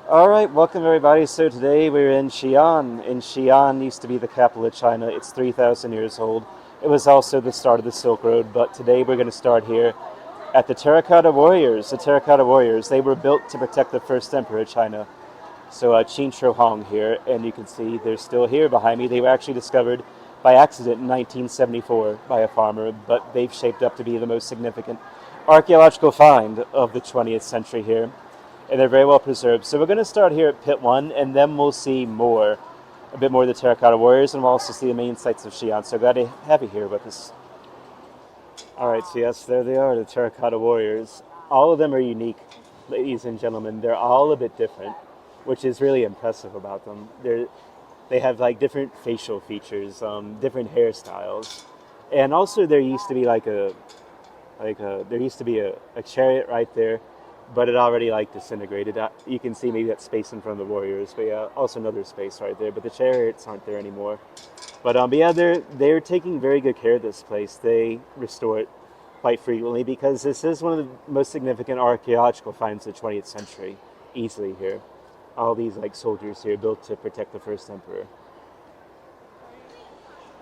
All right, welcome everybody. So today we're in Xi'an. And Xi'an used to be the capital of China. It's 3,000 years old. It was also the start of the Silk Road, but today we're going to start here at the Terracotta Warriors. The Terracotta Warriors, they were built to protect the first emperor of China. So Qin Shi Huang here, and you can see they're still here behind me. They were actually discovered by accident in 1974 by a farmer, but they've shaped up to be the most significant archaeological find of the 20th century here, and they're very well preserved. So we're going to start here at Pit 1, and then we'll see more, a bit more of the Terracotta Warriors, and we'll also see the main sites of Xi'an. So glad to have you here with us. All right, so yes, there they are, the Terracotta Warriors. All of them are unique, ladies and gentlemen. They're all a bit different, which is really impressive about them. They have like different facial features, different hairstyles, and also there used to be there used to be a chariot right there, but it already like disintegrated. You can see maybe that space in front of the warriors, but yeah, also another space right there. But the chariots aren't there anymore. But yeah, they're taking very good care of this place. They restore it quite frequently because this is one of the most significant archaeological finds of the 20th century, easily here. All these like soldiers here built to protect the first emperor.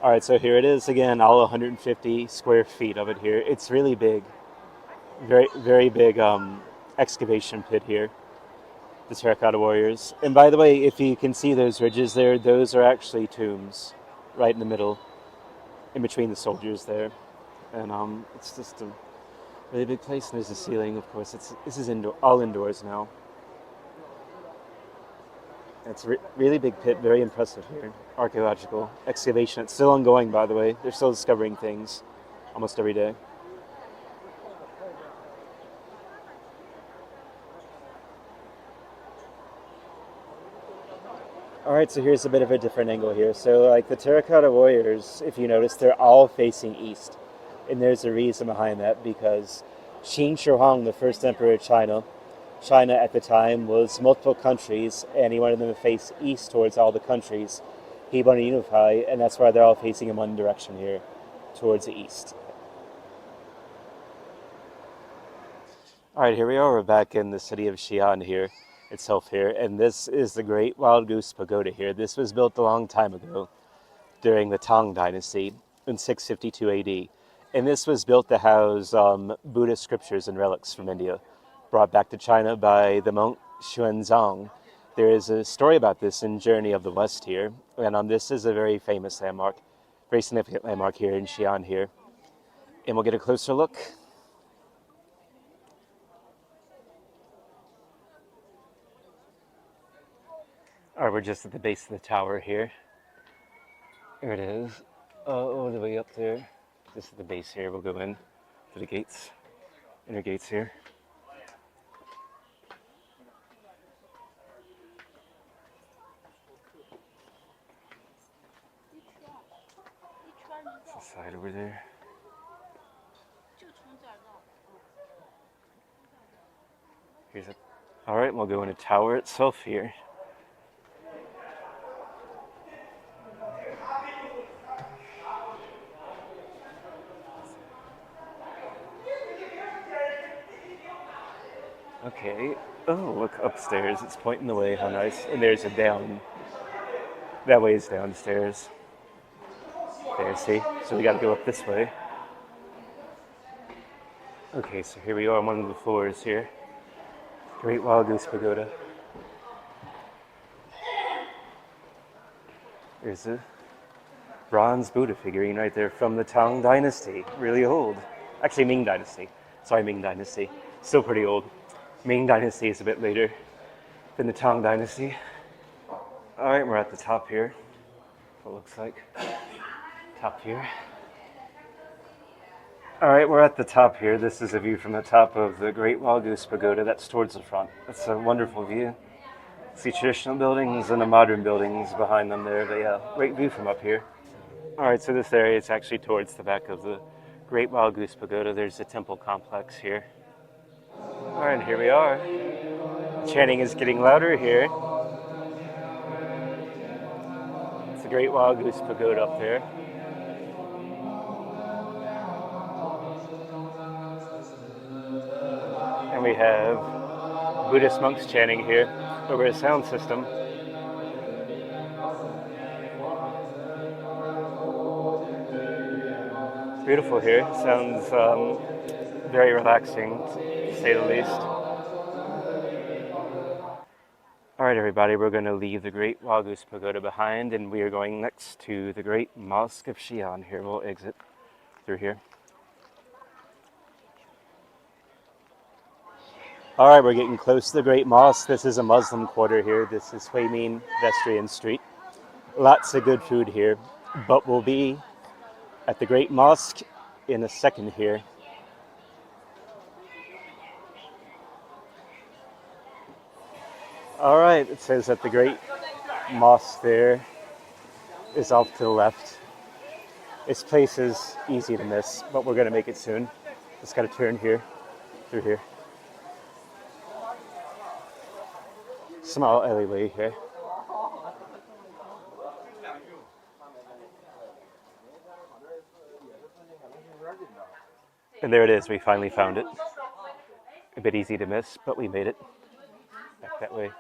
All right, so here it is again, all 150 square feet of it here. It's really big, very big excavation pit here. The Terracotta Warriors. And by the way, if you can see those ridges there, those are actually tombs, right in the middle, in between the soldiers there. And it's just a really big place. And there's a ceiling, of course. This is all indoors now. It's a really big pit, very impressive here. Archaeological excavation. It's still ongoing, by the way. They're still discovering things almost every day. All right, so here's a bit of a different angle here. So, like the Terracotta Warriors, if you notice, they're all facing east. And there's a reason behind that because Qin Shi Huang, the first emperor of China at the time was multiple countries, and he wanted them to face east towards all the countries. He wanted to unify, and that's why they're all facing in one direction here, towards the east. All right, here we are. We're back in the city of Xi'an here itself here, and this is the Great Wild Goose Pagoda here. This was built a long time ago during the Tang Dynasty in 652 AD. And this was built to house Buddhist scriptures and relics from India, brought back to China by the monk Xuanzang. There is a story about this in Journey of the West here, and this is a very famous landmark, very significant landmark here in Xi'an here. And we'll get a closer look. All right, we're just at the base of the tower here. Here it is, all the way up there. Just at the base here, we'll go in to the gates, inner gates here. It's the side over there. Here's it. All right, we'll go into tower itself here. Okay. Oh, look upstairs. It's pointing the way. How nice. And there's a down. That way is downstairs. There, see? So we gotta go up this way. Okay, so here we are on one of the floors here. Great Wild Goose Pagoda. There's a bronze Buddha figurine right there from the Tang Dynasty. Really old. Actually, Ming Dynasty. Sorry, Ming Dynasty. Still pretty old. Ming Dynasty is a bit later than the Tang Dynasty. All right, we're at the top here. What it looks like. Top here. All right, we're at the top here. This is a view from the top of the Great Wild Goose Pagoda. That's towards the front. That's a wonderful view. See traditional buildings and the modern buildings behind them there. But yeah, great view from up here. All right, so this area is actually towards the back of the Great Wild Goose Pagoda. There's a temple complex here. All right, here we are. The chanting is getting louder here. It's the Great Wild Goose Pagoda up there. And we have Buddhist monks chanting here over a sound system. It's beautiful here. Sounds very relaxing, to say the least. All right, everybody, we're going to leave the Great Wild Goose Pagoda behind, and we are going next to the Great Mosque of Xi'an. Here, we'll exit through here. All right, we're getting close to the Great Mosque. This is a Muslim quarter here. This is Huimin Pedestrian Street. Lots of good food here, but we'll be at the Great Mosque in a second here. All right, it says that the Great Mosque there is off to the left. This place is easy to miss, but we're going to make it soon. Just got to turn here, through here. Small alleyway here. And there it is, we finally found it. A bit easy to miss, but we made it. Back that way.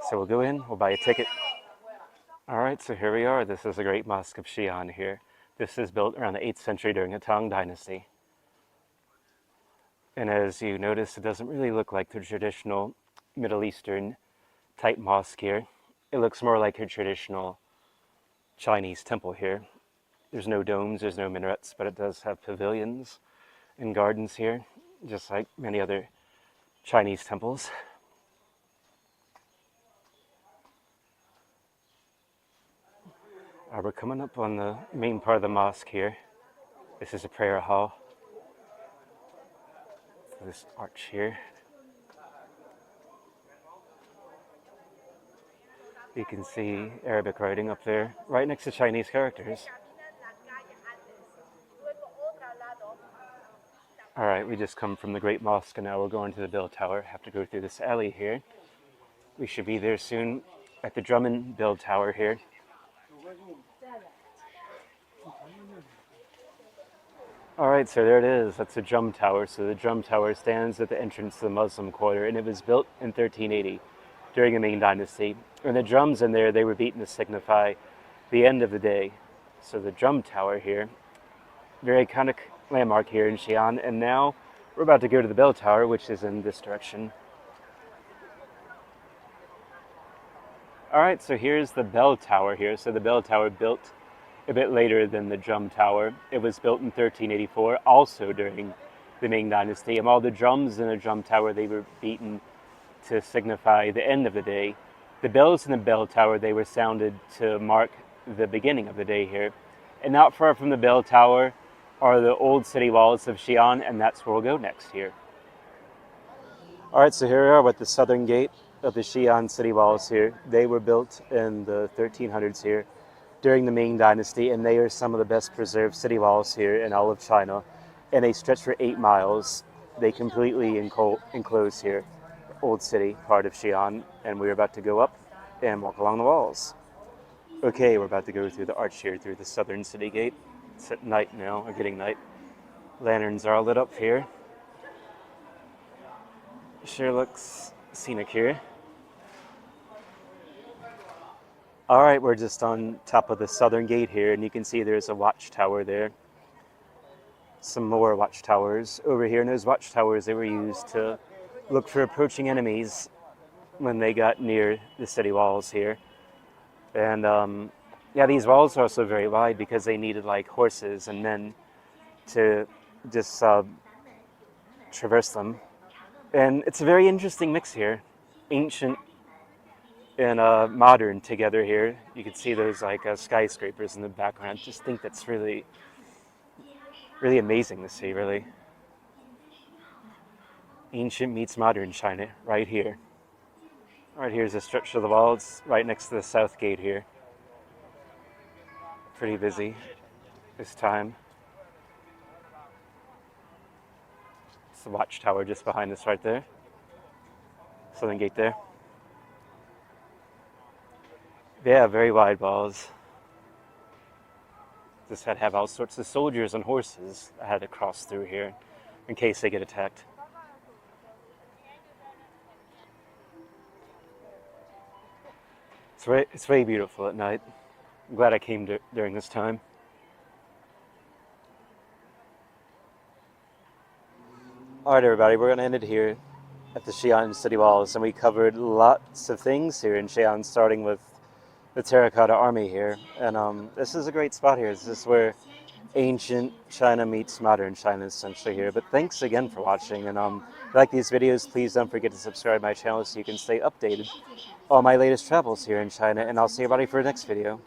So we'll go in, we'll buy a ticket. All right, so here we are. This is the Great Mosque of Xi'an here. This is built around the 8th century during the Tang Dynasty. And as you notice, it doesn't really look like the traditional Middle Eastern type mosque here. It looks more like a traditional Chinese temple here. There's no domes, there's no minarets, but it does have pavilions and gardens here, just like many other Chinese temples. We're coming up on the main part of the mosque here. This is a prayer hall. This arch here. You can see Arabic writing up there, right next to Chinese characters. All right, we just come from the Great Mosque and now we're going to the bell tower. Have to go through this alley here. We should be there soon at the Drummond Bell Tower here. All right, so there it is. That's the drum tower. So the drum tower stands at the entrance to the Muslim quarter, and it was built in 1380 during the Ming Dynasty. And the drums in there, they were beaten to signify the end of the day. So the drum tower here, very iconic landmark here in Xi'an. And now we're about to go to the bell tower, which is in this direction. All right, so here's the bell tower here. So the bell tower built a bit later than the drum tower. It was built in 1384, also during the Ming Dynasty. And all the drums in the drum tower, they were beaten to signify the end of the day. The bells in the bell tower, they were sounded to mark the beginning of the day here. And not far from the bell tower are the old city walls of Xi'an, and that's where we'll go next here. All right, so here we are with the southern gate of the Xi'an city walls here. They were built in the 1300s here during the Ming Dynasty, and they are some of the best preserved city walls here in all of China. And they stretch for 8 miles. They completely enclose here, old city part of Xi'an, and we're about to go up and walk along the walls. Okay, we're about to go through the arch here, through the southern city gate. It's at night now, or getting night. Lanterns are all lit up here. Sure looks scenic here. All right, we're just on top of the southern gate here, and you can see there's a watchtower there. Some more watchtowers over here, and those watchtowers, they were used to look for approaching enemies when they got near the city walls here. And yeah, these walls are also very wide because they needed like horses and men to just traverse them. And it's a very interesting mix here, ancient and modern together here. You can see those like skyscrapers in the background. I just think that's really, really amazing to see, really. Ancient meets modern China right here. Right here's a stretch of the wall. It's right next to the south gate here. Pretty busy this time. It's the watchtower just behind us right there. Southern gate there. Yeah, very wide walls. Just had to have all sorts of soldiers and horses that had to cross through here in case they get attacked. It's very beautiful at night. I'm glad I came during this time. All right, everybody, we're going to end it here at the Xi'an city walls, and we covered lots of things here in Xi'an, starting with the Terracotta Army here. And this is a great spot here. This is where ancient China meets modern China, essentially here. But thanks again for watching, and if you like these videos, please don't forget to subscribe to my channel so you can stay updated on my latest travels here in China, and I'll see everybody for the next video.